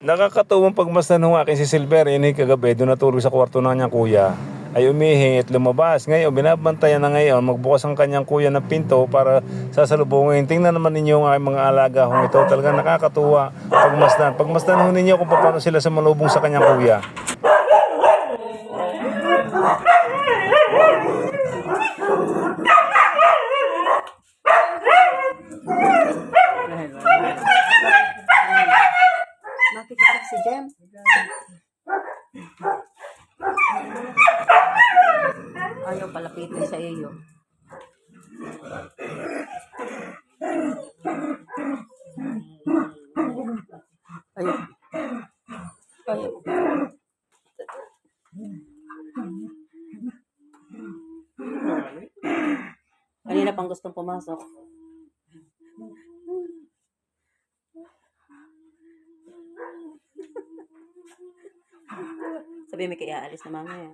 Nakakatuwang pagmasdan ng aking si Silver, ini kagabi, doon natulog sa kwarto na niyang kuya, ay umihi at lumabas. Ngayon, binabantayan na ngayon, magbukas ang kanyang kuya ng pinto para sasalubungin. Tingnan naman ninyo ang aking mga alaga hong ito. Talagang nakakatuwa pagmasdan. Pagmasdan ho ninyo kung paano sila sumalubong sa kanyang kuya. Makikita si Jem. Ayaw palapitin sa iyo. Ayaw. Ayaw. Kanina pang gustong pumasok. Sabi may kaya alis na mamaya.